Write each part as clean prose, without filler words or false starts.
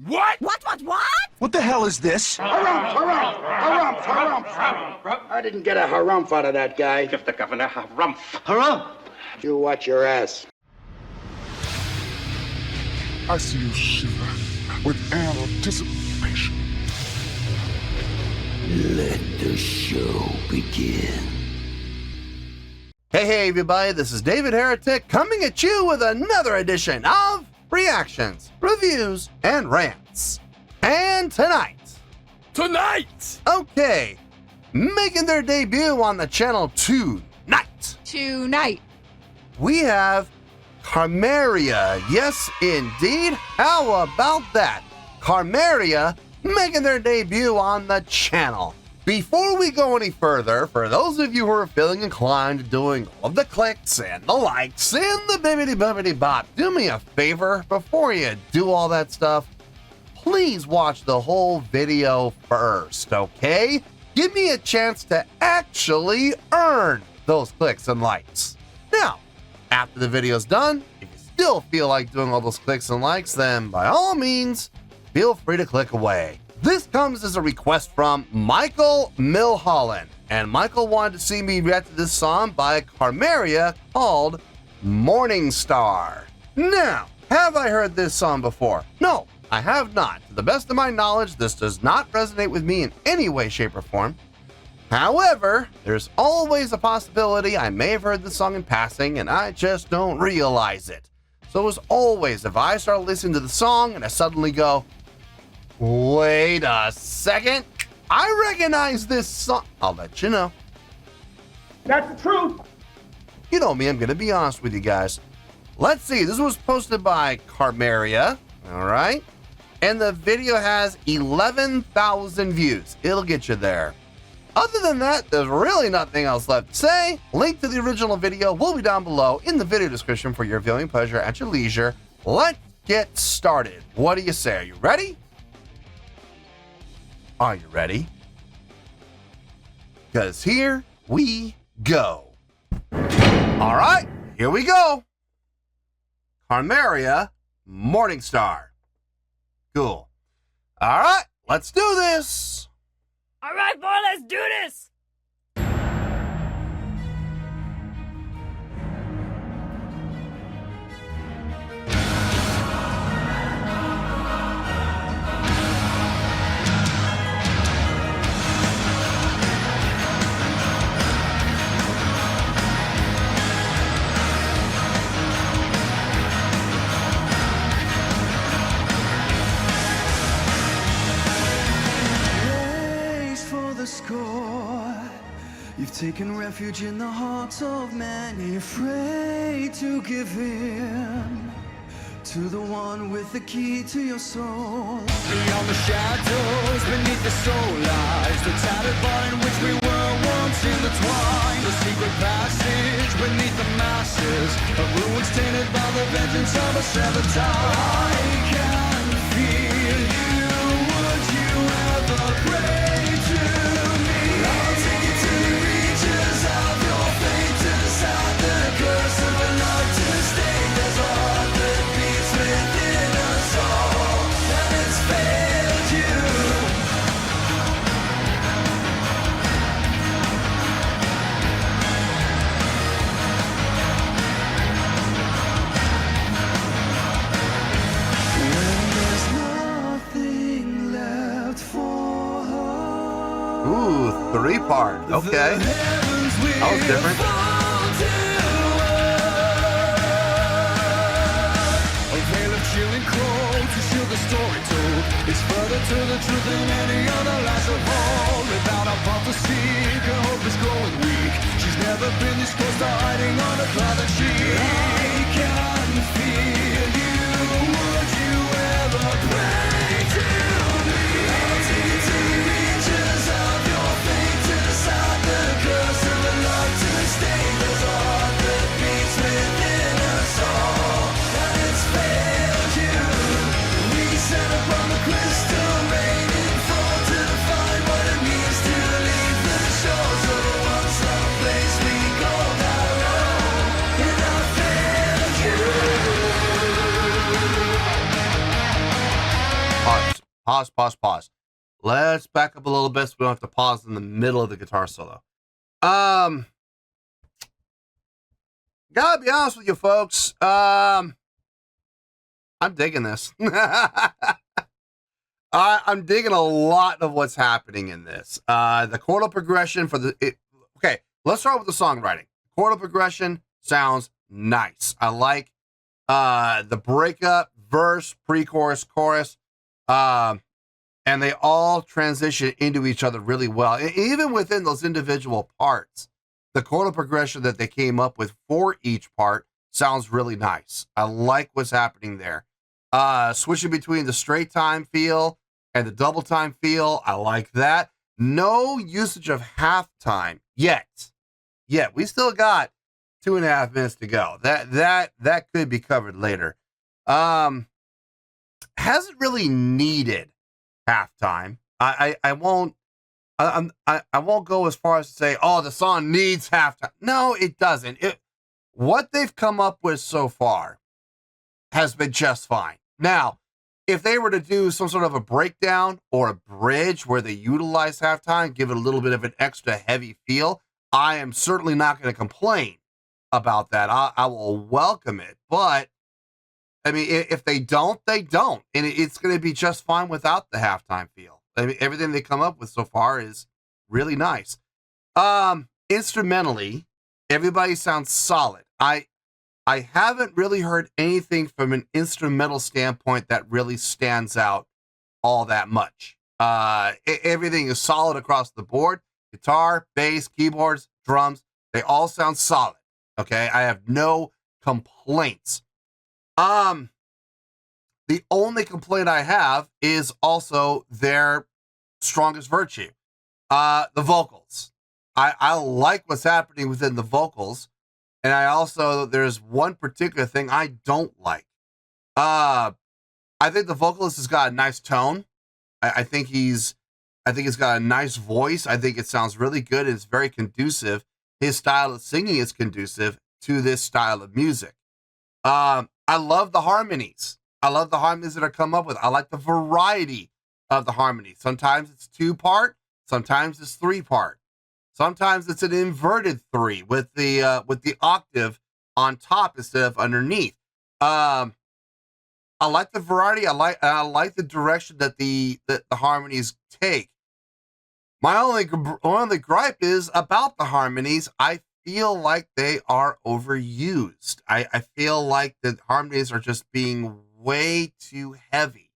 What? What? What the hell is this? Harumph. I didn't get a harumph out of that guy. Give the governor harumph. Harumph! You watch your ass. I see you shiver with anticipation. Let the show begin. Hey everybody, this is David Heretic coming at you with another edition of Reactions, Reviews, and Rants. And tonight, okay, making their debut on the channel tonight, we have Carmeria. Yes, indeed. How about that? Carmeria making their debut on the channel. Before we go any further, for those of you who are feeling inclined to doing all of the clicks and the likes and the bibbidi bop, do me a favor before you do all that stuff. Please watch the whole video first, okay? Give me a chance to actually earn those clicks and likes. Now, after the video's done, if you still feel like doing all those clicks and likes, then by all means, feel free to click away. This comes as a request from Michael Milholland, and Michael wanted to see me react to this song by Carmeria called Morningstar. Now, have I heard this song before? No, I have not. To the best of my knowledge, this does not resonate with me in any way, shape, or form. However, there's always a possibility I may have heard this song in passing and I just don't realize it. So as always, if I start listening to the song and I suddenly go, wait a second, I recognize this song, I'll let you know. That's the truth. You know me, I'm gonna be honest with you guys. Let's see, this was posted by Carmeria, all right? And the video has 11,000 views. It'll get you there. Other than that, there's really nothing else left to say. Link to the original video will be down below in the video description for your viewing pleasure at your leisure. Let's get started. What do you say? Are you ready? Are you ready? Because here we go. All right, here we go. Carmeria, Morningstar. Cool. All right, let's do this. All right, boy, let's do this. You've taken refuge in the hearts of many, afraid to give in to the one with the key to your soul. Beyond the shadows, beneath the soul lies the tattered bar in which we were once intertwined. The secret passage beneath the masses of ruins tainted by the vengeance of a severed time. I can feel you. Would you ever pray to me? I'll take you to the reaches of your fate to decide the curse of a love to stay. There's a heart that beats within us all, and it's failed you. When there's nothing left for her. Ooh, 3-part. Okay. That was different. A veil of chilling cold to shield the story told. It's further to the truth than any other last of all. Without a path to seek, her hope is growing weak. She's never been this close to hiding on a cloud that she can feel you. Would you ever pray to me? I'll take you to the reaches of your fate to decide the curse of a love to stay. There's a heart that beats within us all, and it's failed you. We set upon the crystal rain and fall to find what it means to leave the shores of a once loved place we called our own. And I failed Pause. Let's back up a little bit so we don't have to pause in the middle of the guitar solo. Gotta be honest with you folks. I'm digging this. I'm digging a lot of what's happening in this. The chordal progression okay, let's start with the songwriting. Chordal progression sounds nice. I like the breakup, verse, pre-chorus, chorus, and they all transition into each other really well. And even within those individual parts, the chordal progression that they came up with for each part sounds really nice. I like what's happening there. Switching between the straight time feel and the double time feel, I like that. No usage of halftime yet. We still got 2.5 minutes to go. That could be covered later. Hasn't really needed halftime. I won't go as far as to say, oh, the song needs halftime. No, it doesn't. What they've come up with so far has been just fine. Now, if they were to do some sort of a breakdown or a bridge where they utilize halftime, give it a little bit of an extra heavy feel, I am certainly not going to complain about that. I will welcome it. But, I mean, if they don't, they don't. And it's going to be just fine without the halftime feel. I mean, everything they come up with so far is really nice. Instrumentally, everybody sounds solid. I haven't really heard anything from an instrumental standpoint that really stands out all that much. Everything is solid across the board. Guitar, bass, keyboards, drums, they all sound solid. Okay, I have no complaints. The only complaint I have is also their strongest virtue. The vocals. I like what's happening within the vocals. And there's one particular thing I don't like. I think the vocalist has got a nice tone. I think he's got a nice voice. I think it sounds really good. And it's very conducive. His style of singing is conducive to this style of music. I love the harmonies. I love the harmonies that are come up with. I like the variety of the harmonies. Sometimes it's 2-part. Sometimes it's 3-part. Sometimes it's an inverted 3 with the octave on top instead of underneath. I like the variety. I like the direction that the harmonies take. My only gripe is about the harmonies. I feel like they are overused. I feel like the harmonies are just being way too heavily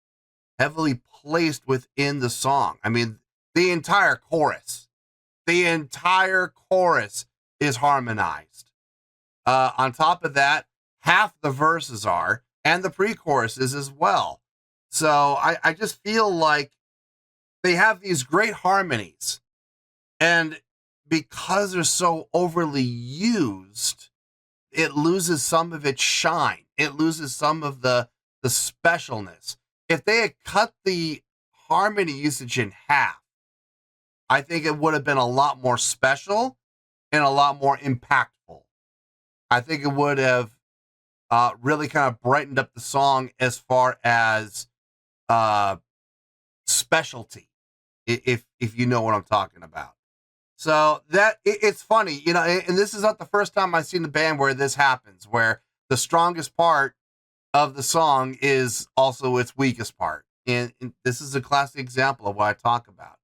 placed within the song. I mean, the entire chorus is harmonized. On top of that, half the verses are, and the pre-choruses as well. So I just feel like they have these great harmonies, and because they're so overly used, it loses some of its shine. It loses some of the specialness. If they had cut the harmony usage in half, I think it would have been a lot more special and a lot more impactful. I think it would have really kind of brightened up the song as far as specialty, if you know what I'm talking about. So it's funny, you know, and this is not the first time I've seen the band where this happens, where the strongest part of the song is also its weakest part. And this is a classic example of what I talk about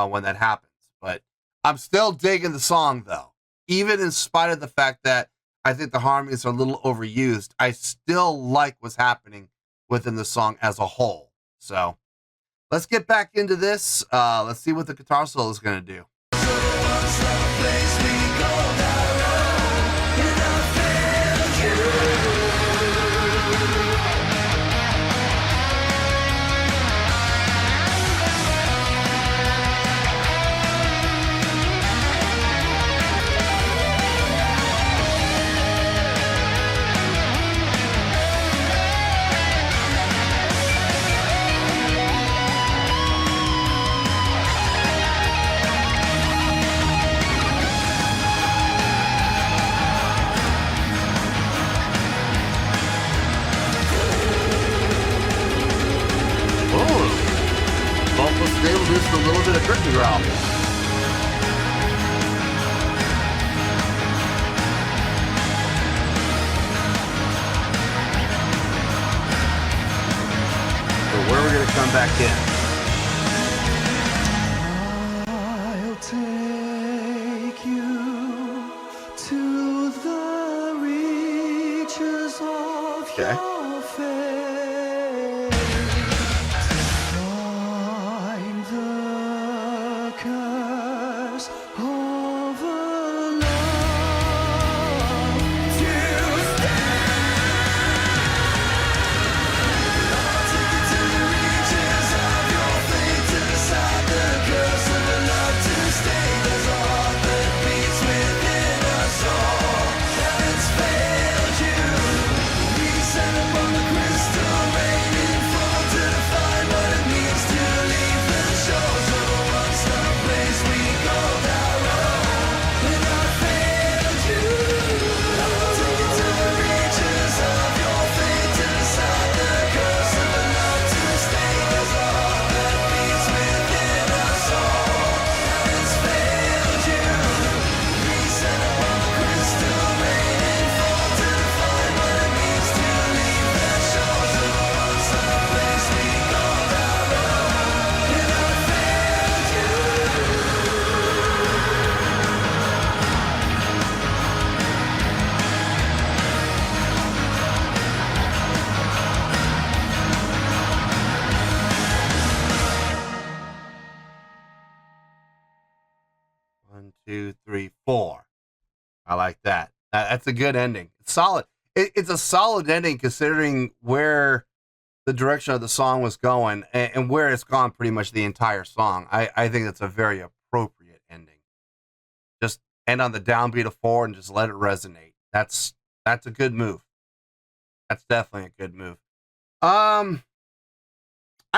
when that happens. But I'm still digging the song, though. Even in spite of the fact that I think the harmonies are a little overused, I still like what's happening within the song as a whole. So let's get back into this. Let's see what the guitar solo is going to do. able to do just a little bit of curtain growl. So where we're going to come back in. I'll take you to the reaches of your fate. Find the curse of a love to stay. I'll take you to the reaches of your fate to decide the curse of a love to stay. There's a heart that beats within us all, and it's failed you. We descend upon the crystal raining fall to define what it means to leave the shores of a once-loved place we called our own. And I failed you. I'll take you to the reaches of your fate to decide the curse of a love to stay. There's a heart that beats within us all, and it's failed you. We descend upon the crystal raining fall to define what it means to leave the shores of a once-loved place we called our own. And I failed you. 1, 2, 3, 4. I like that. That's a good ending. It's solid. It's a solid ending considering where the direction of the song was going and where it's gone pretty much the entire song. I think that's a very appropriate ending. Just end on the downbeat of 4 and just let it resonate. That's a good move. That's definitely a good move. I've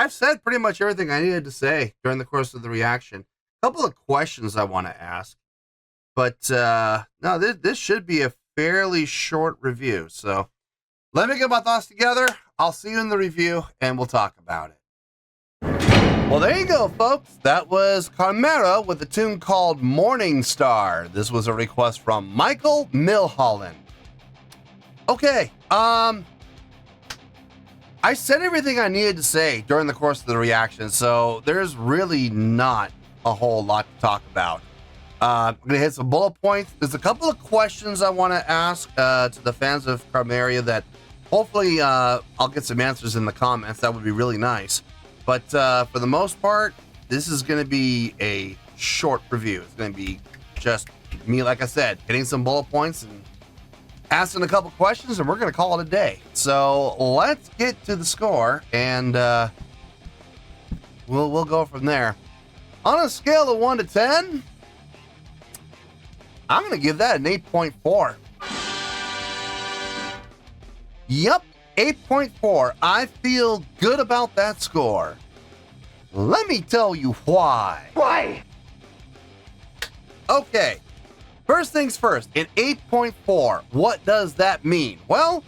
said pretty much everything I needed to say during the course of the reaction. A couple of questions I want to ask, but no, this should be a fairly short review. So let me get my thoughts together. I'll see you in the review and we'll talk about it. Well, there you go, folks. That was Carmeria with a tune called Morningstar. This was a request from Michael Milholland. Okay, I said everything I needed to say during the course of the reaction, so there's really not a whole lot to talk about. I'm going to hit some bullet points. There's a couple of questions I want to ask to the fans of Carmeria that hopefully I'll get some answers in the comments. That would be really nice. But for the most part, this is going to be a short review. It's going to be just me, like I said, hitting some bullet points and asking a couple questions, and we're going to call it a day. So let's get to the score, and we'll go from there. On a scale of 1 to 10, I'm going to give that an 8.4. Yep, 8.4. I feel good about that score. Let me tell you why. Why? Okay, first things first, an 8.4, what does that mean? Well,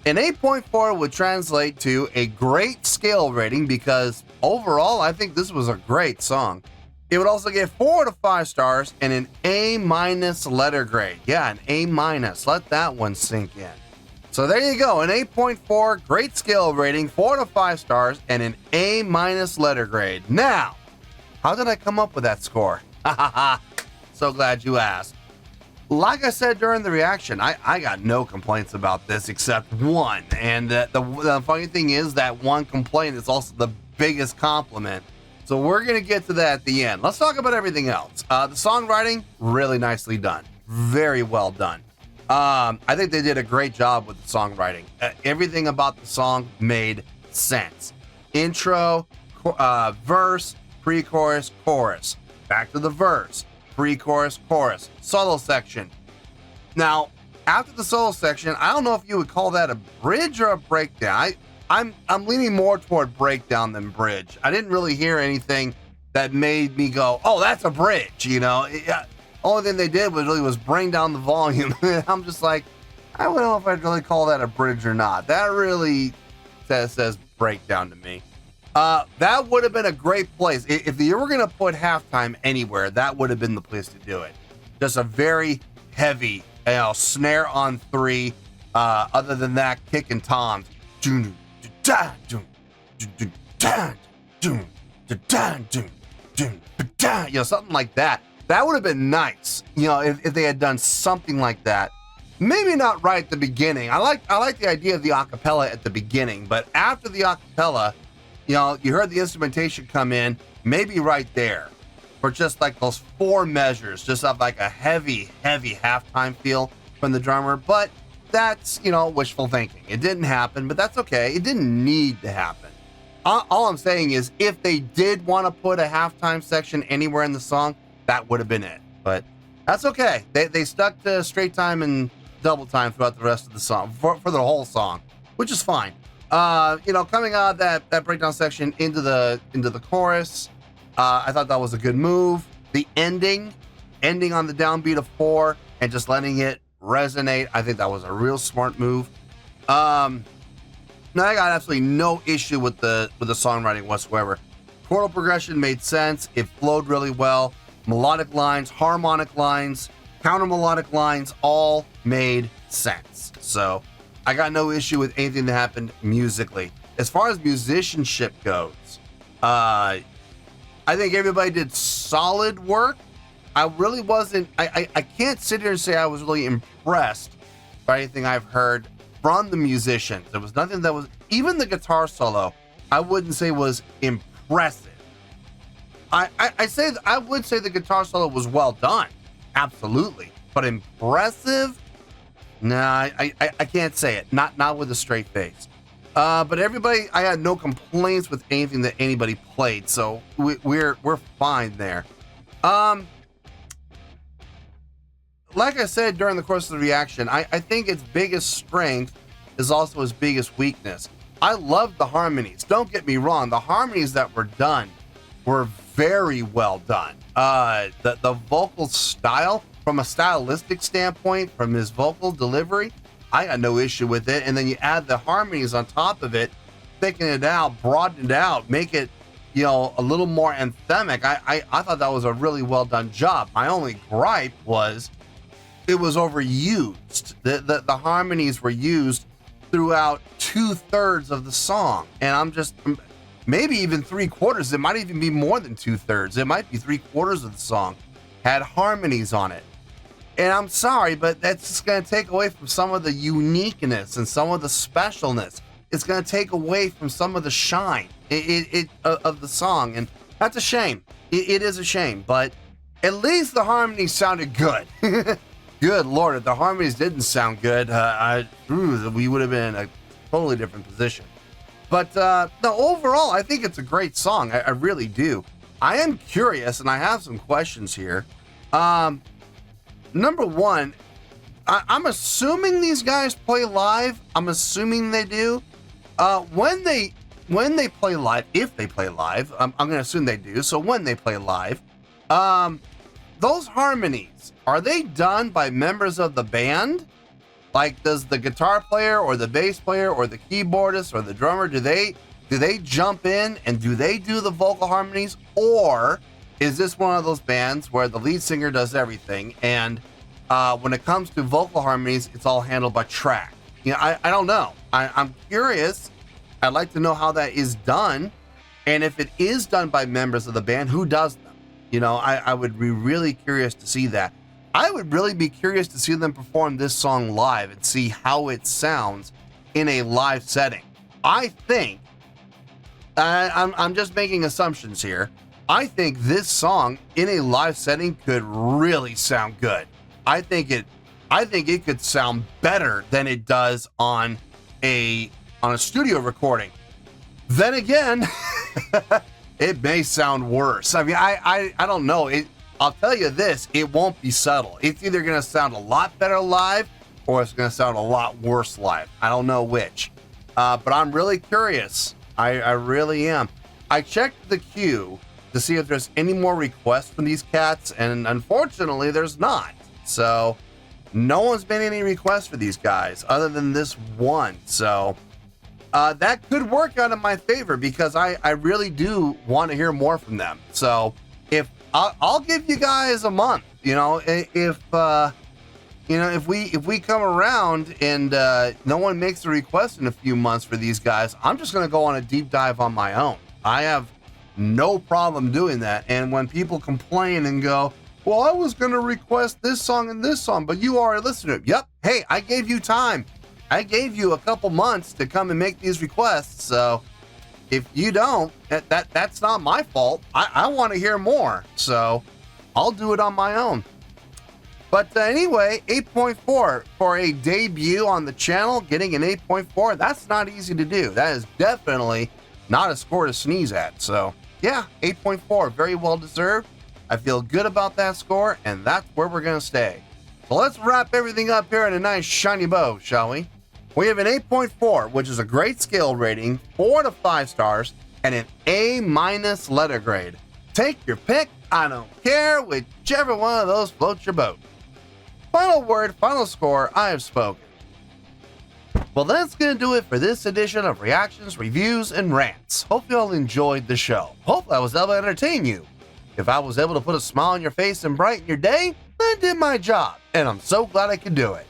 an 8.4 would translate to a great scale rating because overall, I think this was a great song. It would also get 4 to 5 stars and an A- letter grade. Yeah, an A-. Let that one sink in. So there you go, an 8.4, great scale rating, 4 to 5 stars, and an A- letter grade. Now, how did I come up with that score? So glad you asked. Like I said during the reaction, I got no complaints about this except one. And the funny thing is that one complaint is also the biggest compliment. So we're going to get to that at the end. Let's talk about everything else. The songwriting, really nicely done. Very well done. I think they did a great job with the songwriting. Everything about the song made sense. Intro, verse, pre-chorus, chorus. Back to the verse. Pre-chorus, chorus, solo section. Now, after the solo section, I don't know if you would call that a bridge or a breakdown. I'm leaning more toward breakdown than bridge. I didn't really hear anything that made me go, "Oh, that's a bridge." You know, only thing they did was bring down the volume. I'm just like, I don't know if I'd really call that a bridge or not. That really says breakdown to me. That would have been a great place. If you were going to put halftime anywhere, that would have been the place to do it. Just a very heavy, snare on 3. Other than that, kick and toms. Something like that. That would have been nice, if they had done something like that. Maybe not right at the beginning. I like the idea of the acapella at the beginning, but after the acapella, you heard the instrumentation come in, maybe right there, for just like those 4 measures, just have like a heavy, heavy halftime feel from the drummer. But that's, wishful thinking. It didn't happen, but that's okay. It didn't need to happen. All I'm saying is, if they did want to put a halftime section anywhere in the song, that would have been it. But that's okay. They stuck to straight time and double time throughout the rest of the song, for the whole song, which is fine. Coming out of that breakdown section into the chorus, I thought that was a good move. The ending on the downbeat of 4 and just letting it resonate, I think that was a real smart move. Now I got absolutely no issue with the songwriting whatsoever. Chordal progression made sense. It flowed really well. Melodic lines, harmonic lines, counter melodic lines all made sense. So I got no issue with anything that happened musically. As far as musicianship goes, I think everybody did solid work. I really wasn't, I can't sit here and say I was really impressed by anything I've heard from the musicians. There was nothing that was, even the guitar solo, I wouldn't say was impressive. I would say the guitar solo was well done. Absolutely. But impressive? Nah, I can't say it. Not with a straight face. But everybody, I had no complaints with anything that anybody played, so we're fine there. Like I said during the course of the reaction, I think its biggest strength is also its biggest weakness. I love the harmonies. Don't get me wrong. The harmonies that were done were very well done. The vocal style, from a stylistic standpoint, from his vocal delivery, I got no issue with it. And then you add the harmonies on top of it, thicken it out, broaden it out, make it, a little more anthemic. I thought that was a really well done job. My only gripe was it was overused. The harmonies were used throughout 2/3 of the song. And maybe even 3/4. It might even be more than 2/3. It might be 3/4 of the song had harmonies on it. And I'm sorry, but that's just going to take away from some of the uniqueness and some of the specialness. It's going to take away from some of the shine of the song. And that's a shame. It is a shame, but at least the harmonies sounded good. Good Lord, if the harmonies didn't sound good, we would have been in a totally different position. But no, overall, I think it's a great song. I really do. I am curious, and I have some questions here. Number one, I'm assuming these guys play live. I'm assuming they do. When they play live, if they play live, I'm going to assume they do. So when they play live, those harmonies, are they done by members of the band? Like, does the guitar player or the bass player or the keyboardist or the drummer, do they jump in and do they do the vocal harmonies? Or is this one of those bands where the lead singer does everything and when it comes to vocal harmonies, it's all handled by track? I don't know. I'm curious. I'd like to know how that is done. And if it is done by members of the band, who does them? I would be really curious to see that. I would really be curious to see them perform this song live and see how it sounds in a live setting. I think, I'm just making assumptions here. I think this song in a live setting could really sound good. I think it could sound better than it does on a studio recording. Then again, it may sound worse. I mean, I don't know. I'll tell you this, it won't be subtle. It's either going to sound a lot better live or it's going to sound a lot worse live. I don't know which. But I'm really curious. I really am. I checked the queue to see if there's any more requests from these cats, and unfortunately, there's not. So no one's made any requests for these guys other than this one. So that could work out in my favor because I really do want to hear more from them. So if I'll give you guys a month, if we come around and no one makes a request in a few months for these guys, I'm just going to go on a deep dive on my own. I have no problem doing that. And when people complain and go, well, I was going to request this song and this song, but you already listened to it. Yep. Hey, I gave you time. I gave you a couple months to come and make these requests. So if you don't, that's not my fault. I want to hear more. So I'll do it on my own. But anyway, 8.4 for a debut on the channel, getting an 8.4, that's not easy to do. That is definitely not a score to sneeze at. So yeah, 8.4, very well deserved. I feel good about that score, and that's where we're going to stay. So let's wrap everything up here in a nice shiny bow, shall we? We have an 8.4, which is a great scale rating, 4 to 5 stars, and an A- letter grade. Take your pick, I don't care, whichever one of those floats your boat. Final word, final score, I have spoken. Well, that's going to do it for this edition of Reactions, Reviews, and Rants. Hope you all enjoyed the show. Hope I was able to entertain you. If I was able to put a smile on your face and brighten your day, I did my job, and I'm so glad I could do it.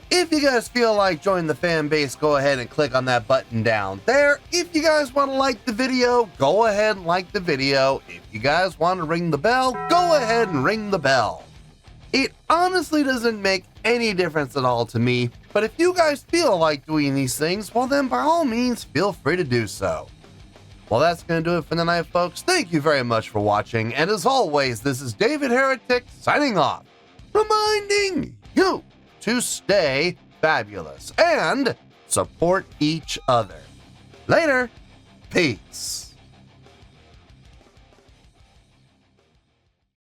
If you guys feel like joining the fan base, go ahead and click on that button down there. If you guys want to like the video, go ahead and like the video. If you guys want to ring the bell, go ahead and ring the bell. It honestly doesn't make any difference at all to me, but if you guys feel like doing these things, well then by all means, feel free to do so. Well, that's going to do it for the night, folks. Thank you very much for watching, and as always, this is David Heretic signing off, reminding you to stay fabulous and support each other. Later. Peace.